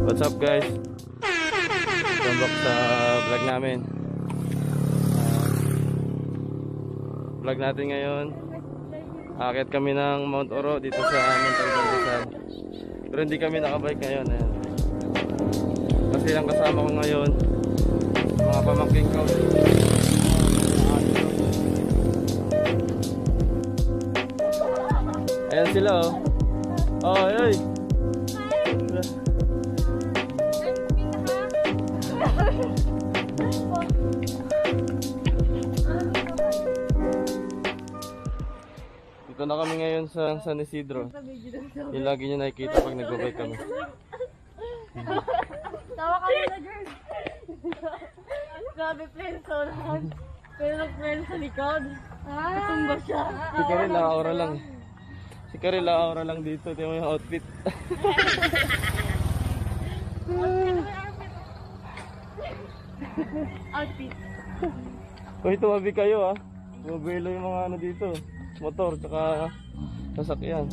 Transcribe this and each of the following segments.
What's up guys? Welcome back sa vlog namin. Vlog natin ngayon. Aakyat kami ng Mount Oro dito sa Montalban Rizal. Pero hindi kami nakabike ngayon. Ayan. Kasi ang kasama ko ngayon, mga pamangking ko. Ayan sila oh. Oh, ay. Dito na kami ngayon sa San Isidro. Yung lagi nyo nakikita pag nagbabike kami. Tawa kami na girl. Grabe plenso lang. Pero nag-friend sa likod. Natumba siya. Si Karel aura lang. Si Karel aura lang dito. Tingnan mo yung outfit. Outfit. Kung tumabi kayo ah. Mabilo yung mga ano dito. Motor tsaka sasakyan.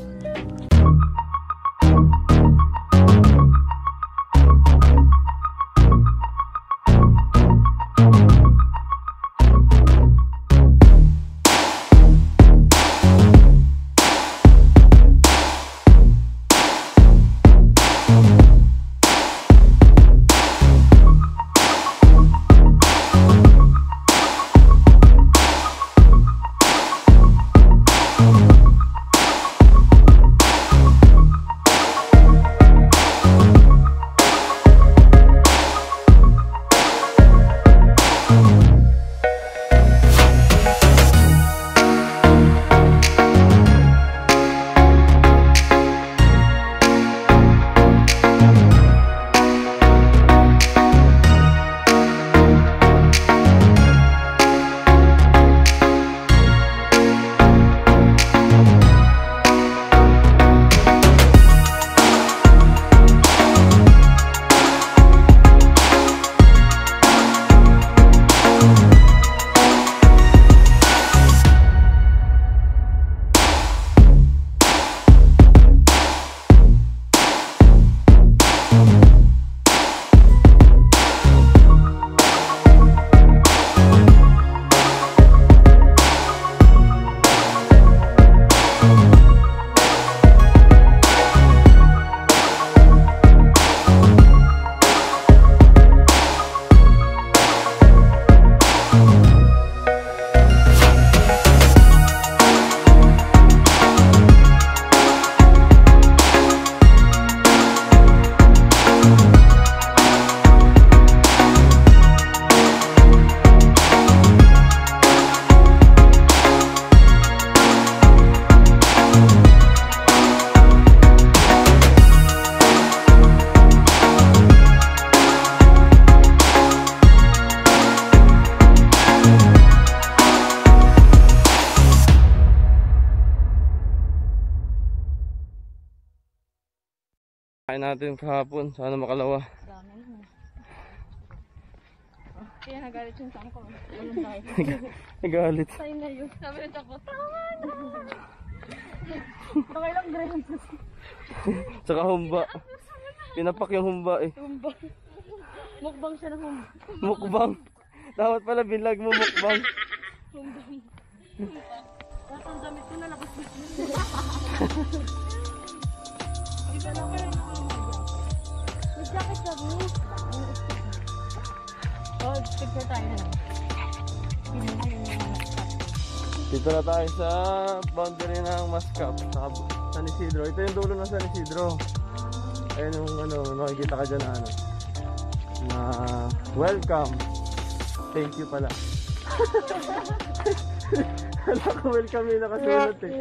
Kain natin kahapon, sana makalawa. Kaya nagalit yung sangko. Nagalit. Sa'yo na yun. Sabi rin ako, tama na! Pakailang grams. Tsaka humba. Pinapak yung humba eh. Humba. Mukbang siya ng humba. Mukbang. Dapat pala binlag mo mukbang. Humbang. Tapos ang damit ko na labas dito. Iba na kayo na may jacket ka mo. Oh, picture tayo na lang. Dito na tayo sa boundary ng Mascap, San Isidro. Ito yung dulo ng San Isidro. Ayun yung ano, makikita ka dyan na ano. Na welcome. Thank you pala. Wala ko welcome yung nakasunod eh.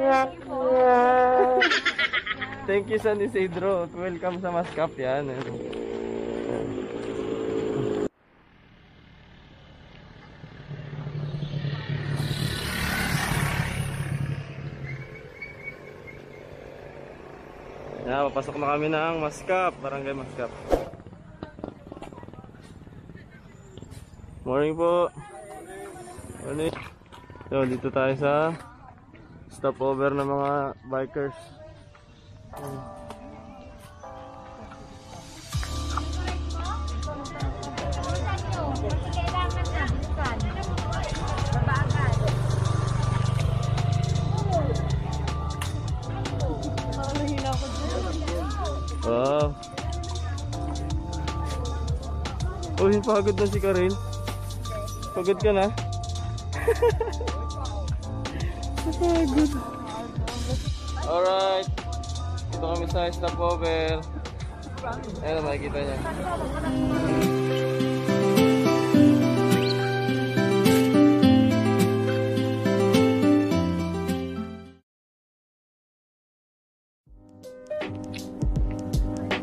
Thank you San Isidro. Welcome sa Mascap yan. Yan, papasok na kami ng Mascap, Barangay Mascap. Morning po. Morning. So, dito tayo sa stopover ng mga bikers. oh. Uy, pagod na si Karel. Pagod ka na? Pagod. Alright. Dito kami sa stopover. Ayun, makikita niya.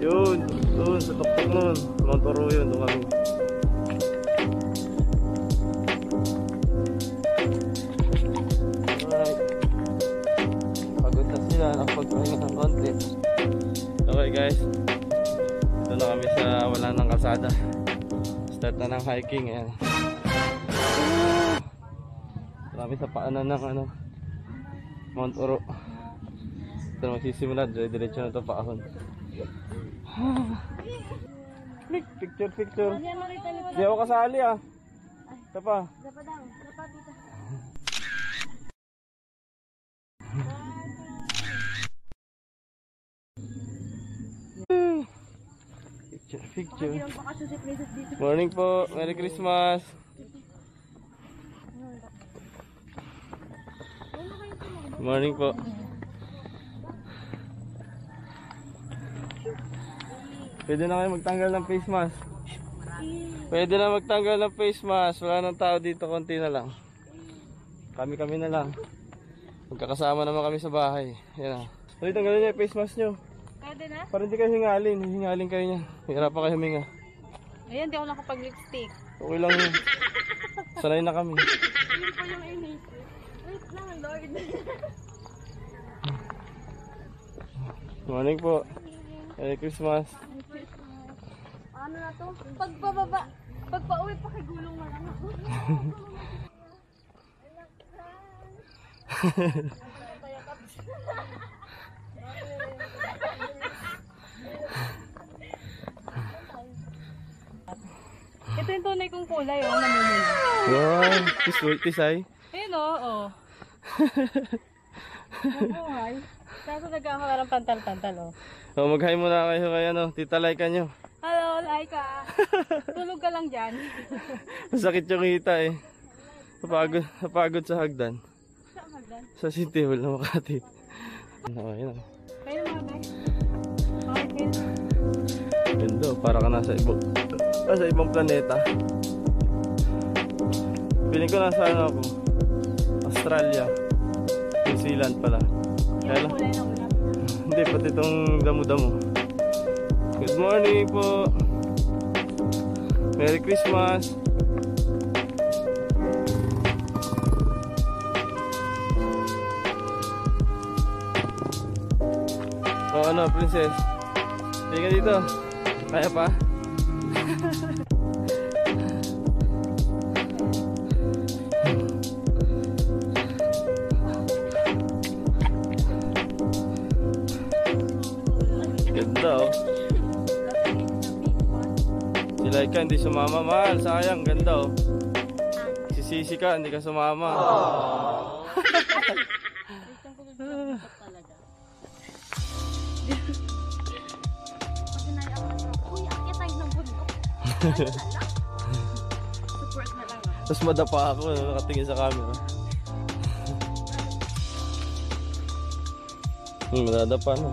Yun, doon sa tuktok nun. Mount Oro yun, doon kami. Alright. Pagod na sila, nakapagpahinga ng konti. Okay guys, ito na kami sa wala ng kalsada. Start na ng hiking. Ayan. Marami sa paanan ng ano, Mount Oro. Ito na magsisimula, diretso na ito paahon. Picture. Di ako kasali ah. Ito pa. Picture. Morning po. Merry Christmas. Morning po. Pwede na kayo magtanggal ng face mask. Pwede na magtanggal ng face mask. Wala nang tao dito, konti na lang. Kami na lang. Magkakasama naman kami sa bahay. Yan ah. Dali, tanggalin niyo yung face mask nyo. Pwede na? Para hindi kayo hingalin. Hingalin kayo niya. Hirapan kayo huminga. Ayan, di ako nakapag-lipstick. Okay lang yun. Sanay na kami. Yun po yung inisip. Wait lang, Lord. Morning po. Merry Christmas. Ano na to? Pagpa-uwi pa kay gulong na lang ako. Ito yung tunay kong kulay, oh, namumula. Wow, tisay. Ayun, oh. Mabuhay. Kaso nagkakaroon pantal-pantal, oh. So, mag-hi muna kayo kay ano, Tita Laika nyo. Hello, Laika. Tulog ka lang dyan. Masakit yung kita eh. Napagod sa hagdan. Saan magdan? Sa City Hall na Makati. Okay na. Kayo mga guys. Okay. Ganda, para ka nasa ibang planeta. Piling ko nasa ano ako, Australia, New Zealand pala. Kaya lang, Kulay na ulap. hindi, pati itong damo-damo. Good morning po. Merry Christmas. O ano, princess? Tingnan dito. Kaya pa? Ganda oh. Si Laika hindi sumama, mahal. Sayang, ganda oh. Si Sisi ka, hindi ka sumama. Uy, akit tayo ng bundok. Support na lang. Tapos madapa ako, nakatingin sa camera. Madadapa na.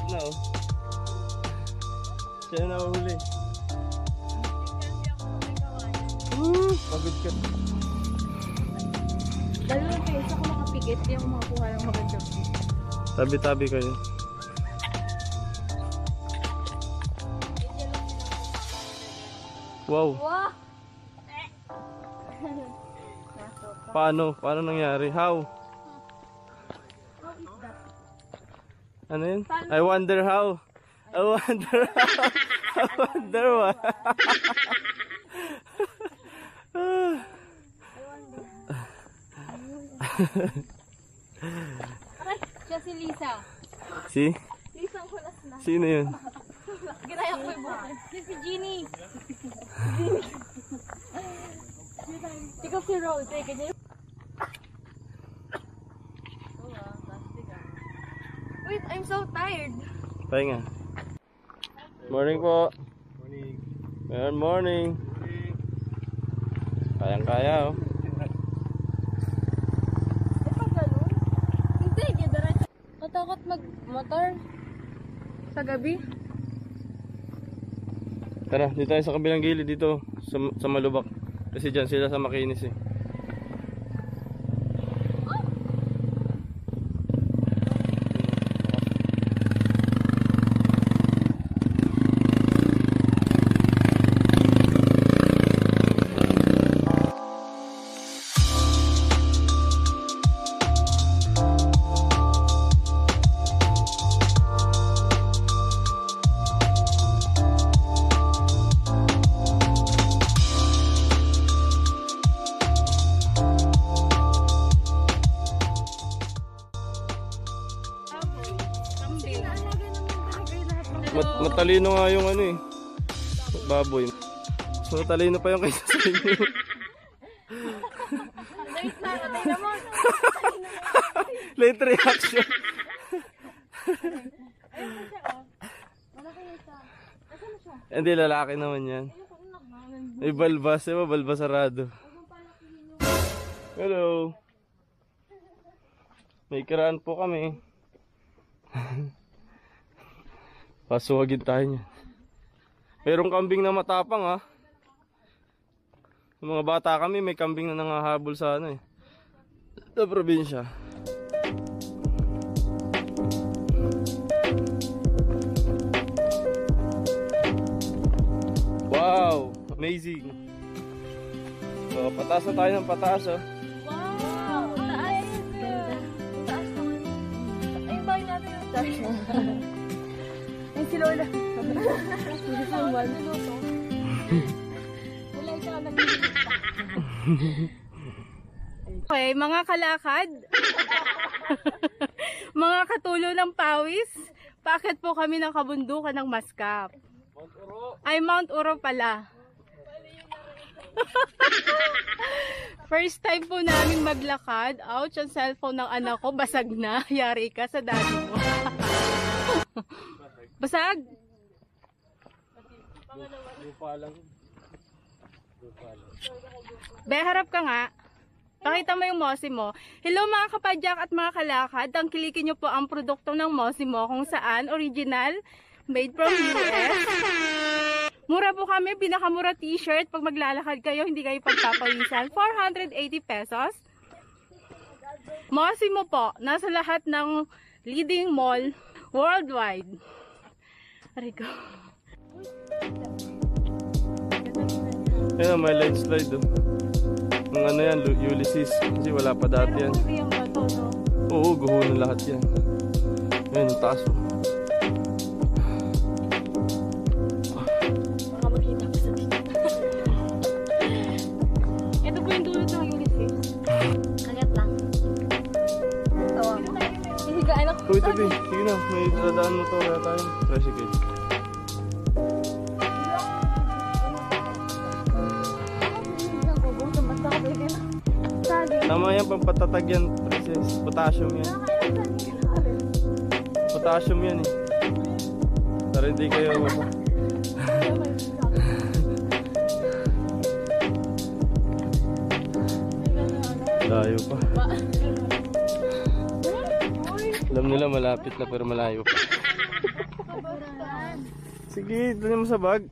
No. Siya na mahuli. Pagod ka. Dalawang peso ako makapigit, hindi ako makakuha ng maganda. Tabi-tabi kayo. Wow. Wow! Paano nangyari? How? Ano yun? I wonder how. I wonder how. I wonder what. Aray, siya si Lisa. Si? Lisa ang kulas na. Sino yun? Ginaya ko yung buhay. Si si Jeannie. Ikaw si Rose, eh. Ganyan. Wait, I'm so tired. Pahinga. Morning po. Morning. Good morning. Kayang-kaya, oh. Hindi, diretso. Matakot mag-motor sa gabi. Tara, dito tayo sa kabilang gilid dito sa Malubak. Kasi dyan sila sa makinis eh. Matalino nga yung ano eh. Baboy. So matalino pa yung kaysa sa inyo. Wait na, patay na mo. Late reaction. Ayun na siya, oh. Malaki na siya. Asan na siya? Hindi, lalaki naman yan. May balbas. Diba? Balbasarado. Hello. May kiraan po kami. Pasuwagin tayo niyan. Mayroong kambing na matapang ha. Yung mga bata kami, may kambing na nangahabol sa ano eh. Sa probinsya. Wow! Amazing! So, pataas na tayo ng pataas oh. Wow! Taas! Taas naman. Ay, bahay natin yung taas. Ay, si Lola. Si Lola. Wala siya nag-iisip. Okay, mga kalakad. Mga katulo ng pawis. Paakit po kami ng kabundukan ng Maskap. Ay, Mount Oro pala. First time po namin maglakad. Ouch, ang cellphone ng anak ko. Basag na. Yari ka sa daddy mo. Basag? Lupa lang. Be, harap ka nga. Pakita mo yung Mosi mo. Hello mga kapadyak at mga kalakad. Tangkilikin nyo po ang produkto ng Mosi mo kung saan original, made from US. Mura po kami, pinakamura t-shirt. Pag maglalakad kayo, hindi kayo pagpapawisan. 480 pesos. Mosi mo po, nasa lahat ng leading mall worldwide. Arigo. Ayan, may landslide oh. Yung ano yan, Ulysses. Kasi wala pa dati yan. Hindi yung bato, no? Oo, guho na lahat yan. Ayan, yung taas oh. Baka makita ko sa dito. Ito po yung dulot ng Ulysses. Kagat lang. Tawa mo. Hihigaan ako. Uy, tabi. Sige na, may dadaan mo to. Wala tayo. Tricycle. Tama yan, pampatatag yan, princess. Potassium yan. Potassium yan eh. Para hindi kayo layo pa. Alam nila malapit na pero malayo pa. Sige, dali mo sa bag.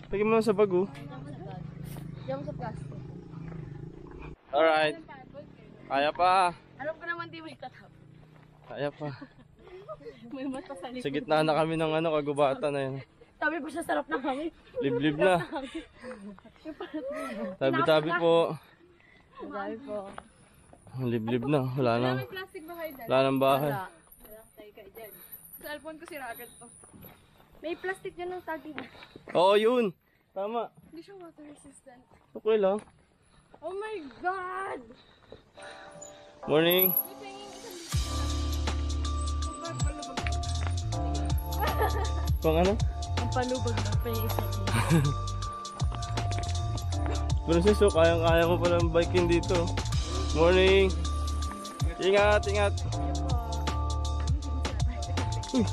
Lagyan mo lang sa bag oh. Diyan sa plastic. Alright. Kaya pa. Alam ko naman di may tatap. Kaya pa. May mata sa likod. Sa gitna na kami ng ano, kagubatan na yan. Tabi po siya, sarap na kami. Liblib na. Tabi-tabi po. Tabi po. Liblib na. Wala nang, May plastic ba kayo dyan? wala nang bahay. Wala. Wala tayo kayo dyan. Cellphone ko si Rocket to. May plastic dyan ng tagi. Oo, yun. Tama. Hindi siya water resistant. Okay lang. Oh my God! Morning. May penging Pang ano? Ang palubag na pa yung isa. Princess, oh, kayang-kaya mo pala ang biking dito. Morning! Ingat, ingat! Uy.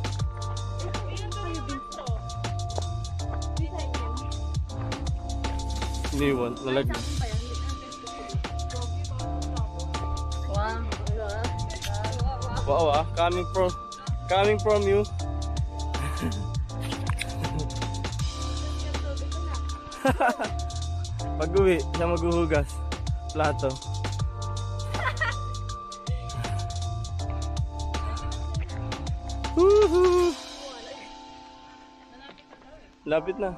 Iniwan, nalagyan. Wow, ah, coming from you. Pag-uwi, siya maghuhugas. Plato. Woohoo! Lapit na.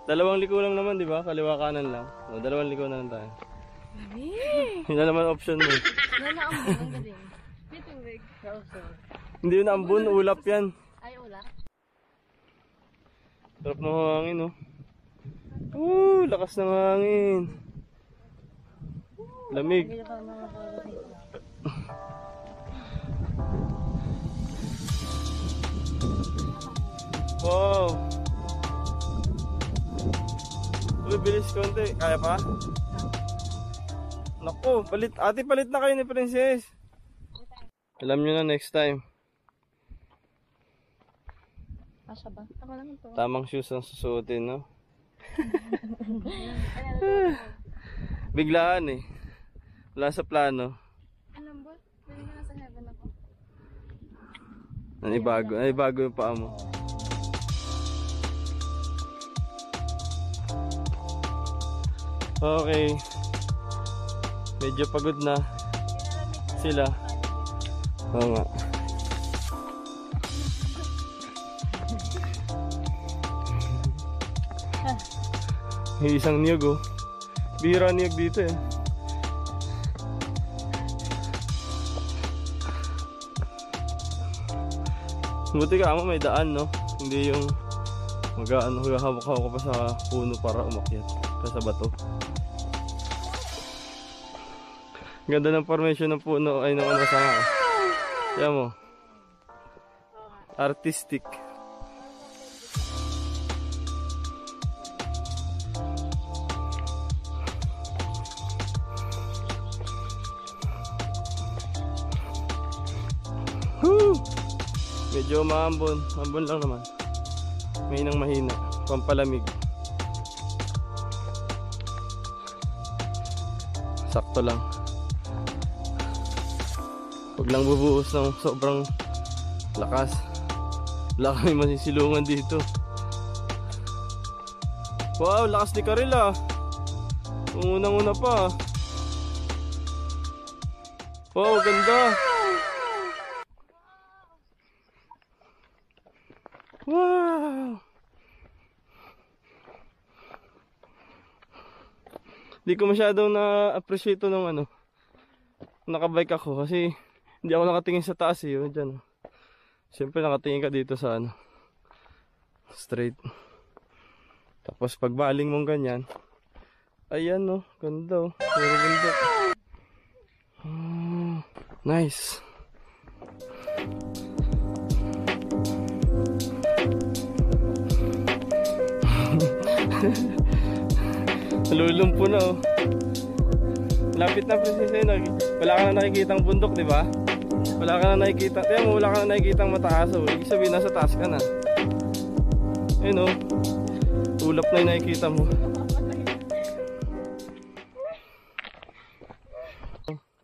2 liko lang naman, di ba? Kaliwa kanan lang. O, 2 liko na lang tayo. Yun na naman option mo. Nanaambon ang galing. May tubig. Hindi yun ambon, ulap yan. Ay, ulap. Sarap ng hangin, oh. Lakas ng hangin. Lamig. Wow. Uy, bilis konti. Kaya pa? Naku, palit. Ate, palit na kayo ni Princess. Alam nyo na next time. Asa ba? Ako lang ito. Tamang shoes ang susuotin, no? Biglaan eh. Wala sa plano. Alam ba? Pwede na nasa heaven ako. Nanibago yung paa mo. Okay. Medyo pagod na sila. Oo nga. May isang niyog, oh. Bihira niyog dito eh. Buti ka mo may daan, no? Hindi yung hawak-hawak ka pa sa puno para umakyat sa bato. Ganda ng formation ng puno ay ng ano sa nga. Yan mo. Artistic. Woo! Medyo maambon. Ambon lang naman. Mahinang mahina. Pampalamig. Sakto lang. Huwag lang bubuhos ng sobrang lakas. Wala kami masisilungan dito. Wow, lakas ni Karel ah. Unang-una pa. Wow, ganda. Wow. Di ko masyadong na-appreciate nung ano. Nakabike ako kasi hindi ako nakatingin sa taas eh. Diyan. Siyempre nakatingin ka dito sa ano. Straight. Tapos pag baling mong ganyan. Ayan no. Ganda oh. Puro bundok. Nice. Lulumpo na oh. Lapit na Princess eh. Wala ka na nakikitang bundok, di ba? Wala ka na nakikita. Tiyan mo, wala ka na nakikitang mataas oh. Ibig sabihin nasa taas ka na. Ayun oh. Ulap na yung nakikita mo.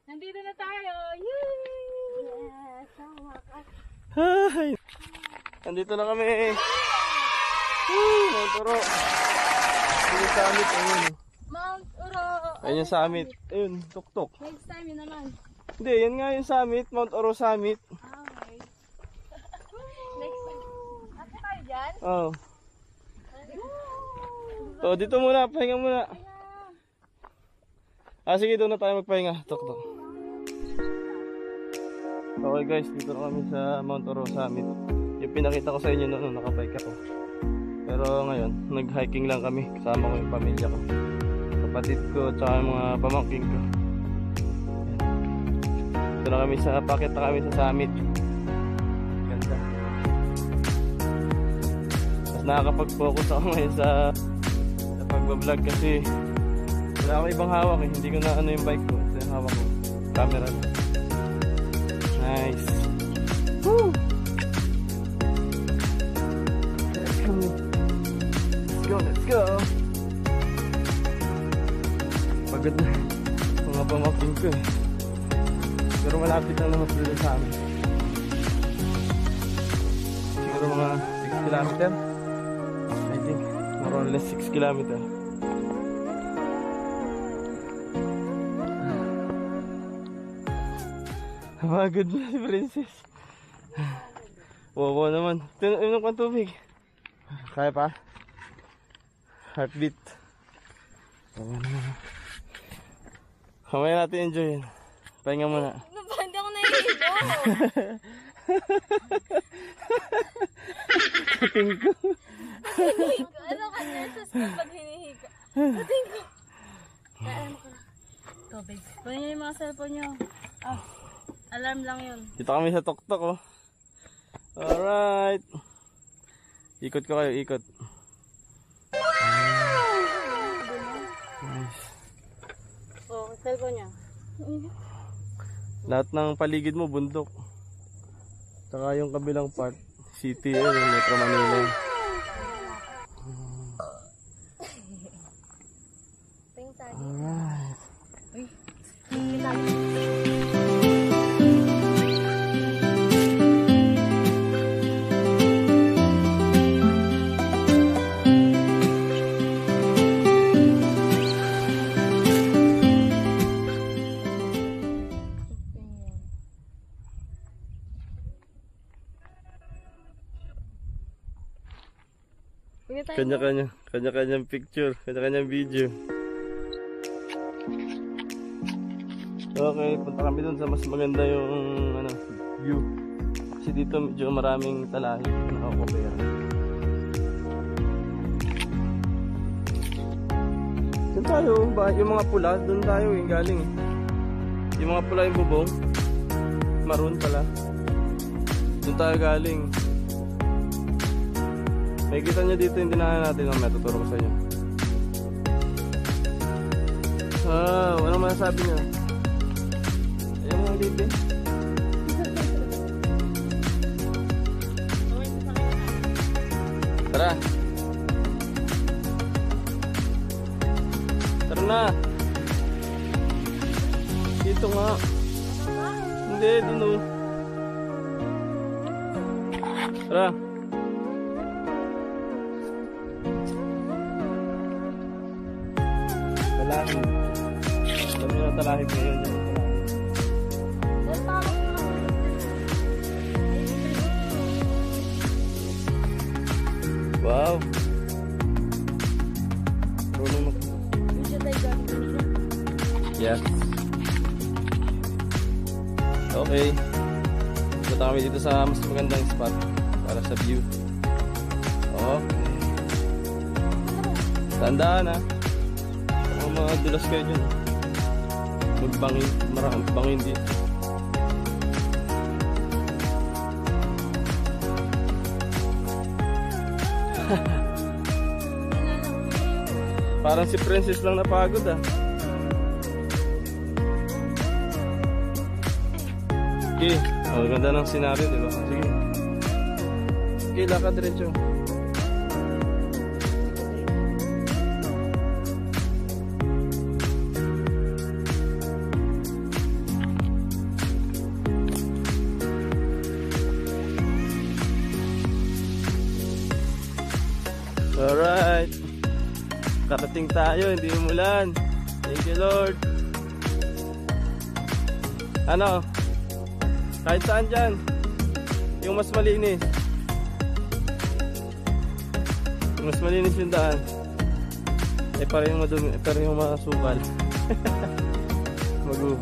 Nandito na tayo. Yay! Hi! Nandito na kami. Mount Oro. Yung summit, ayun. Mount Oro. Ayun yung summit. Ayun, tuktok. Next time yun naman. Hindi, yan nga yung summit. Mount Oro summit. Okay. Next time. Ate tayo dyan? Oh. So, dito muna. Pahinga muna. Sige, doon na tayo magpahinga. Tuktok. Okay guys, dito na kami sa Mount Oro summit. Yung pinakita ko sa inyo noon, nakabike ako. Pero ngayon, nag-hiking lang kami. Kasama ko yung pamilya ko. Kapatid ko, tsaka yung mga pamangking ko. Ito na kami sa, pakit na kami sa summit. Ganda. Tapos nakakapag-focus ako ngayon sa pagbablog kasi wala akong ibang hawak eh. Hindi ko na ano yung bike ko. Ito yung hawak ko. Camera. Nice. Woo! Let's go. Let's go, let's go. Pagod na. Mga pamapin ko eh. Pero malapit lang naman sila sa amin. Siguro mga 6 kilometer. I think more or less 6 kilometer. Pagod na si Princess. Wow naman. Inom kang tubig. Kaya pa? Heartbeat. Kamaya natin enjoy yun. Pahinga muna. Hindi ako nahihilo. Pating ko. Ano ka nurses pag hinihika? Pating ko. Ano ka? Tubig. Kunin niyo yung mga cellphone niyo. Ah, alarm lang yun. Dito kami sa tuktok oh. Alright. Ikot ko kayo, ikot. Nice. Oh, cellphone niya. Lahat ng paligid mo bundok. Saka yung kabilang part, city yung Metro Manila. Alright. Kanya-kanyang picture, kanya-kanyang video. Okay, punta kami dun sa mas maganda yung ano, view. Kasi dito medyo maraming talahi na nakakopera. Doon tayo, yung mga pula, doon tayo yung galing eh. Yung mga pula yung bubong, maroon pala. Doon tayo galing. Makikita nyo dito yung dinahan natin, may tuturo ko sa inyo. Ano masasabi nyo? Ayun mga dito. Tara. Tara na. Dito nga. Hindi, dun o. Tara. Talahib. Alam nyo na talahib ngayon yung talahib. Wow. Rolong mo. Yes. Okay. Punta kami dito sa mas magandang spot para sa view. Okay. Tandaan ha. Mga dulas kayo dyan. Magbangin, maraming bangin dito. Parang si Princess lang napagod ah. Okay, ganda ng scenario diba? Sige. Okay, lakad diretso. Alright. Karating tayo, hindi umulan. Thank you Lord. Ano? Kahit saan dyan. Yung mas malinis. Yung mas malinis yung daan. Eh parehong madumi, parehong masukal. Magu.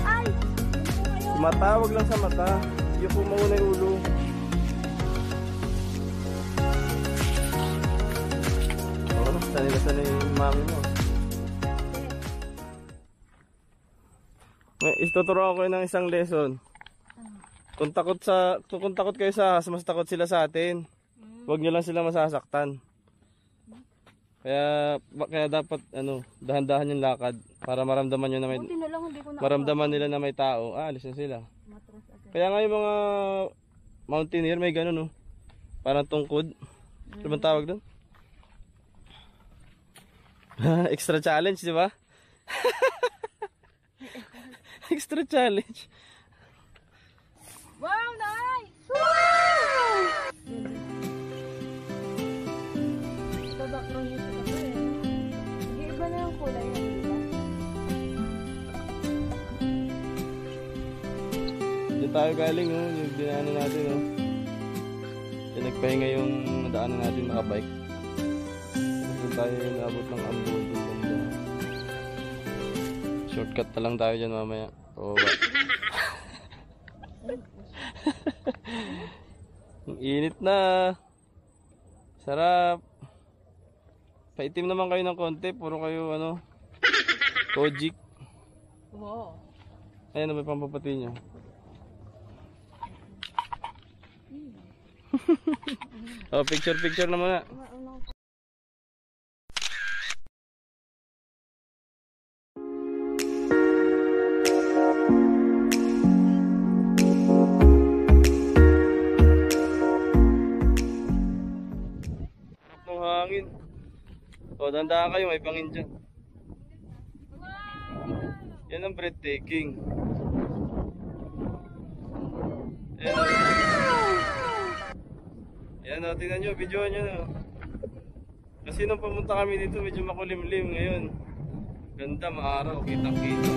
Ay! Matawag lang sa mata. Yung pumauna yung ulo. Sanay yung mami mo. Ituturo ako ng isang lesson. Kung takot kayo sa ahas, mas takot sila sa atin. Huwag nyo lang sila masasaktan. Kaya dapat dahan-dahan yung lakad para maramdaman nyo na may Buti na lang hindi ko na maramdaman nila na may tao. Alis na sila. Kaya nga yung mga mountaineer may ganun, no. Parang tungkod. Ano bang tawag doon? Extra challenge, di ba? Extra challenge. Wow, nice! Sa background nito kasi iba na yung kulay yan, di ba? Diyan tayo galing, oh. Yung dinaanan natin, oh. Diyan nagpahinga yung nadaanan natin nakabike. Doon tayo naabot ng Ambon doon banda. Shortcut na lang tayo dyan mamaya. Oo ba? Ang init na. Sarap. Paitim naman kayo ng konti. Puro kayo Kojik. Wow. Ayan, may pampapati nyo. Oh, picture na muna. Ng hangin. O, dandaan kayo, may bangin dyan. Yan ang breathtaking. Ayan o. Ayan o, tingnan nyo, videoan nyo na. Kasi nung pumunta kami dito, medyo makulimlim ngayon. Ganda, maaraw, kitang-kita.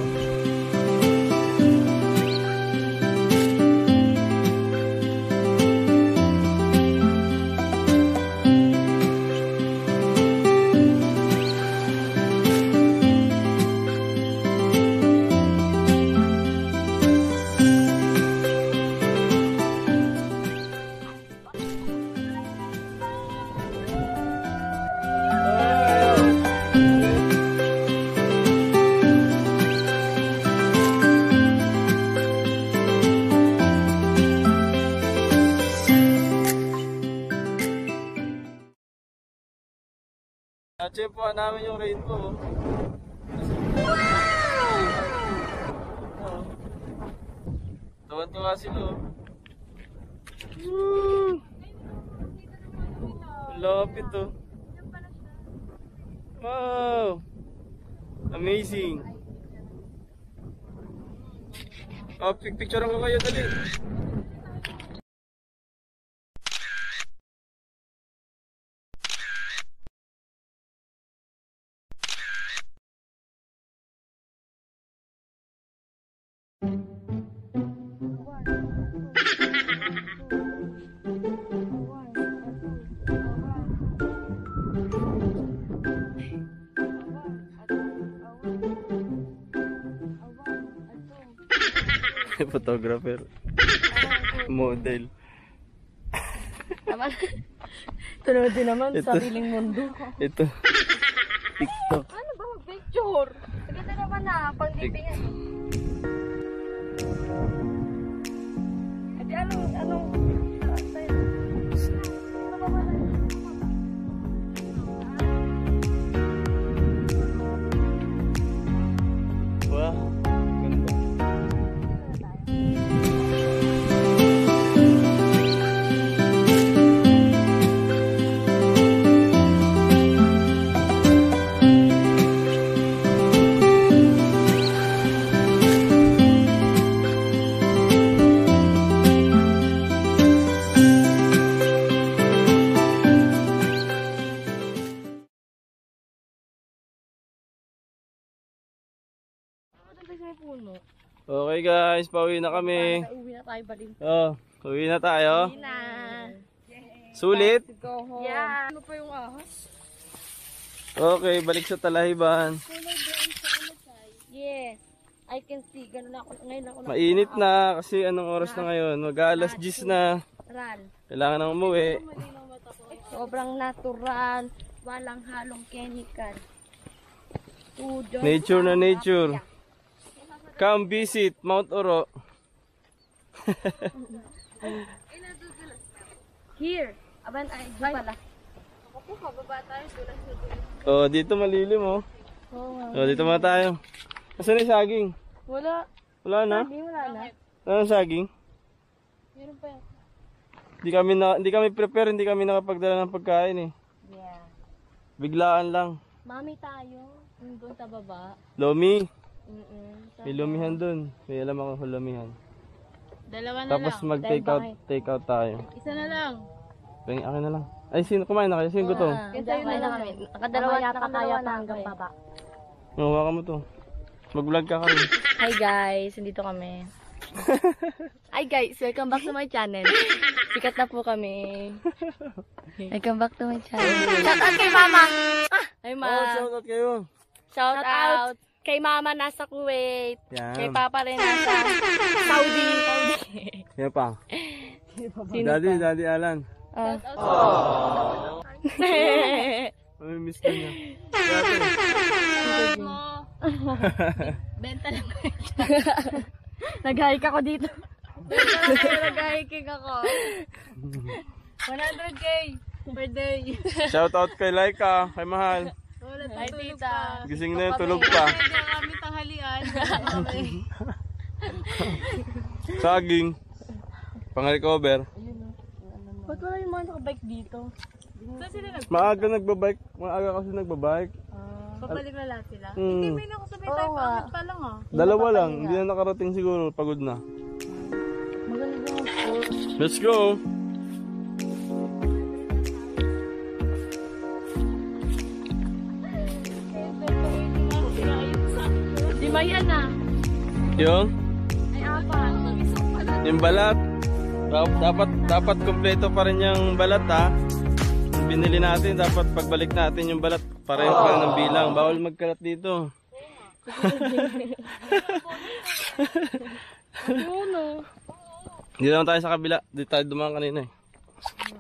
Natsempohan namin yung rainbow. Tuwan-tuwa sila. Lapit to. Wow! Amazing! Oh, picture ko kayo dali. Photographer. Model. Naman. Tunod din naman Ito. sa piling mundo. Ito. TikTok. Ano ba mag-picture? Maganda naman na, pang-dipingan. Ate, anong ano ba ba na? Wow. Ganda. Okay guys, pauwi na kami. Uwi na tayo ba din? Oh, uwi na tayo. Uwi na. Sulit. Go home. Yeah. Ano pa yung ahas? Okay, balik sa Talahiban. Yes. I can see. Ganun ako. Ngayon ako. Mainit na kasi anong oras na ngayon? Mag-alas 10 na. Natural. Kailangan nang umuwi. Sobrang natural. Walang halong chemical. Nature na nature. Come visit Mount Oro. Here. Aban, ay, di pala. Oh, dito malilim oh. Oh, dito muna tayo. Asan yung saging? Wala. Wala na? Wala na. Ano saging? Meron pa yan. Hindi kami prepare, hindi kami nakapagdala ng pagkain eh. Yeah. Biglaan lang. Mami tayo. Yung doon sa baba. Lomi. Mm-mm. May lumihan dun. May alam ako lumihan. Dalawa na Tapos lang. mag-take out tayo. Isa na lang. Pwede akin na lang. Ay, sino kumain na kayo? Sino gutom? Kasi yun na lang kami. Nakadalawa na hanggang baba. Hawakan mo to. Mag-vlog ka rin. Hi guys, nandito kami. Hi guys, welcome back to my channel. Sikat na po kami. Welcome back to my channel. Shout out kay mama. Hi ma. Oh, shoutout kayo. Shout out kay mama nasa Kuwait. Yan. Kay papa rin nasa Saudi. Yan pa. Sino Daddy Alan. Oh. Mamimiss ka niya. Benta lang. Nag-hike ako dito. Nag-hiking ako. 100K per day. Shoutout kay Laika, kay Mahal. Wala Hi tulog tita. pa. Gising na yun, tulog pa. Hindi kami tanghalian. Saging. Pang-recover. Ba't wala yung mga nakabike dito? Saan sila Maaga kasi nagbabike. Pabalik na lahat sila? Hmm. Hindi, may nakasabay tayo pangit pa lang ah. Dalawa lang, hindi na nakarating siguro, pagod na. Magaling yung post. Let's go! Di ba yan ah? Yung? Ay apat. Yung balat. Dapat kompleto pa rin yung balat ha. Binili natin, dapat pagbalik natin yung balat. Pareho pa rin ng bilang. Bawal magkalat dito. Dito naman tayo sa kabila. Dito tayo dumaan kanina eh.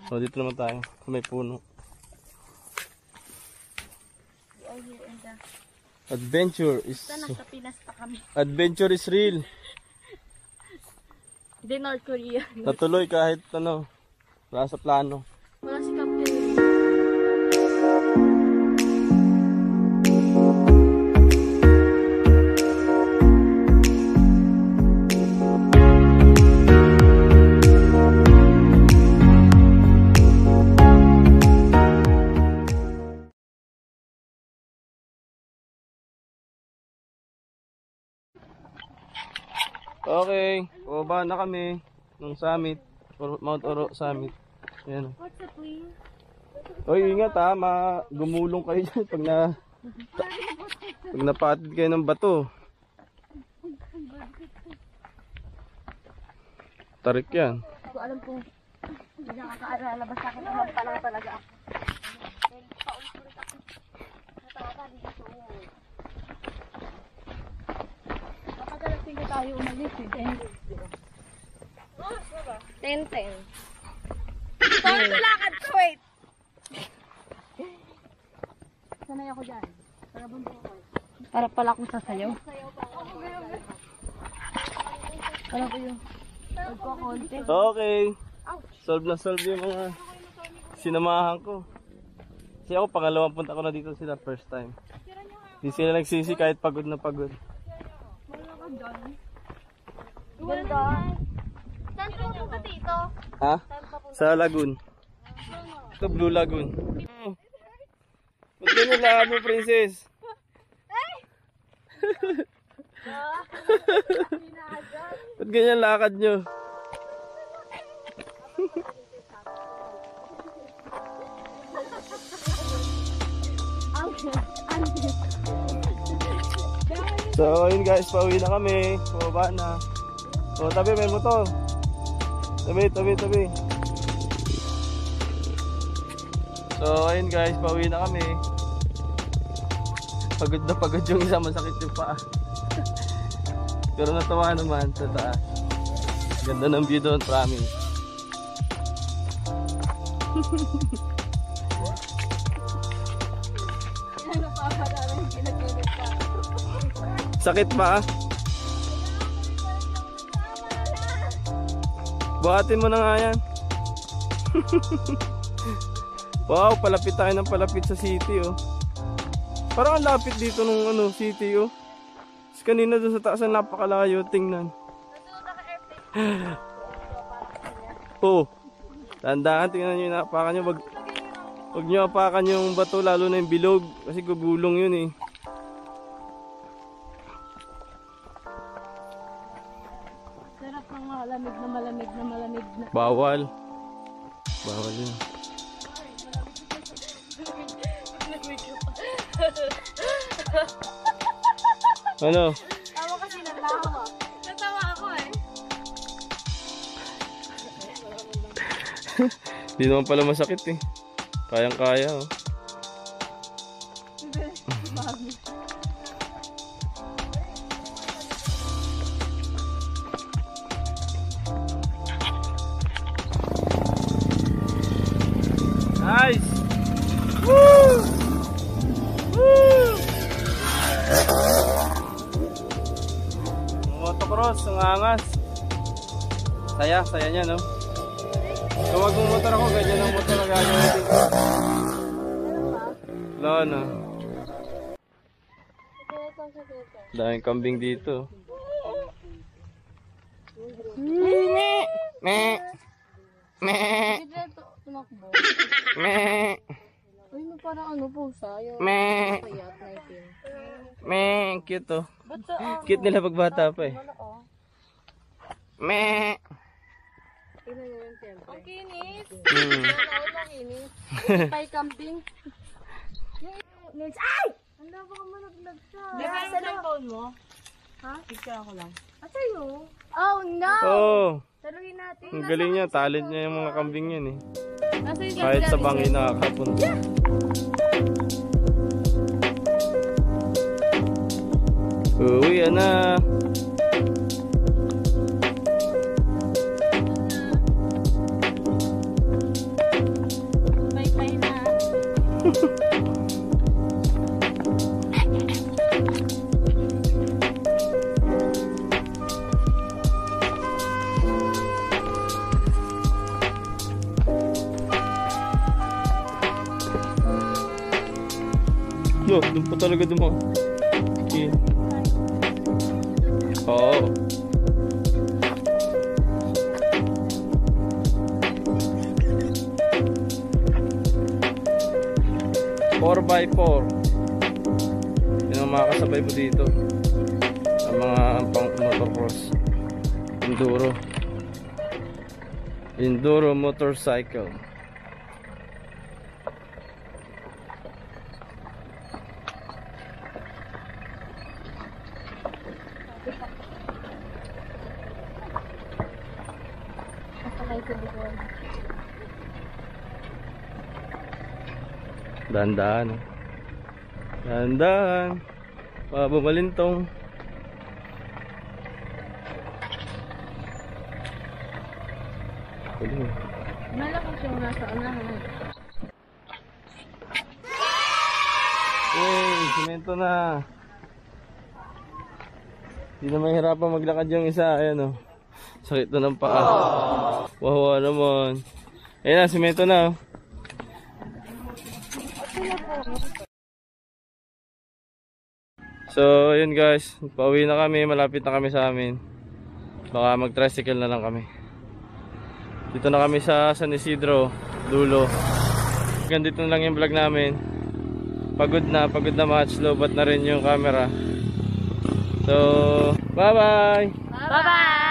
So dito naman tayo. May puno. Adventure is real. Hindi North Korea. Natuloy kahit ano. Wala sa plano. Wala si Captain. Okay, baba na kami ng summit, Mount Oro Summit. Ayan. What's up, please? Oy, ingat ha, gumulong kayo dyan pag napatid kayo ng bato. Tarik yan. Hindi ko alam kung hindi nakakaalabas sa akin naman pa lang talaga ako. Kapag tayo umalis eh. 10-10. Saan sa lakad ko? Wait! Sanay ako dyan. Para bundok ako. Para pala akong sasayaw. Alam ko yung pagkakonte. Okay. Solve na solve yung mga sinamahan ko. Kasi ako pangalawang punta ko na dito sila first time. Hindi sila nagsisi kahit pagod na pagod. Ganda. Saan po ka dito? Ha? Sa Lagoon. Ito Blue Lagoon. Ba't ganyan lakad mo, princess? Ba't ganyan lakad nyo? So ayun guys, pauwi na kami. Pababa na. O tabi, may motor. Tabi. So ayun guys, pauwi na kami. Pagod na pagod yung isa, masakit yung paa. Pero natawa naman sa taas. Ganda ng view doon, promise. Sakit pa ah. Buhatin mo na nga yan. Wow, palapit tayo ng palapit sa city, oh. Parang ang lapit dito nung ano, city, oh. Tapos kanina doon sa taas ang napakalayo, tingnan. Oh, tandaan, tingnan nyo yung napakan nyo. Huwag nyo apakan yung bato, lalo na yung bilog. Kasi gugulong yun, eh. Sarap ng malamig na. Bawal. Bawal yun. Ano? Tawa kasi natawa. Natawa ako eh. Hindi naman pala masakit eh. Kayang-kaya oh. Nice! Woo! Woo! Motocross, ang angas. Saya niya no? Kung magmumotor ako, ganyan ang motor na gagawin. Wala na. Daming kambing dito. Me. Tumakbo. Me. Uy, parang ano po sayang. Me. Payat na itin. Me. Cute oh. Cute nila pag bata pa eh. Me. Tingnan nyo yung tempo. Ang kinis. Hmm. Ang kinis. Pay camping. Ay! Ano ba ka malaglag siya? Di ba yung cellphone mo? Ha? Picture ako lang. Asayo? Oh no! Oh. Saluhin natin. Ang galing niya. Talent niya yung mga kambing yan eh. Nasa yung Kahit sa bangin nakakapunta. Uwi na. Bye-bye na. Yo, doon po talaga dumaan. Okay. Oo. Four by 4. Yun ang mga kasabay mo dito. Ang mga pang motocross. Enduro motorcycle. Dahan-dahan. Dahan-dahan. Bumalintong. Galing. Malakas yung nasa unahan. Yay! Simento na. Hindi na mahirapan maglakad yung isa. Ayan o. Sakit na ng paa. Wawa naman. Ayan na, simento na. So, yun guys. Pauwi na kami. Malapit na kami sa amin. Baka mag-tricycle na lang kami. Dito na kami sa San Isidro, Dulo. Ganito na lang yung vlog namin. Pagod na match. Lobat na rin yung camera. So, bye-bye! Bye-bye!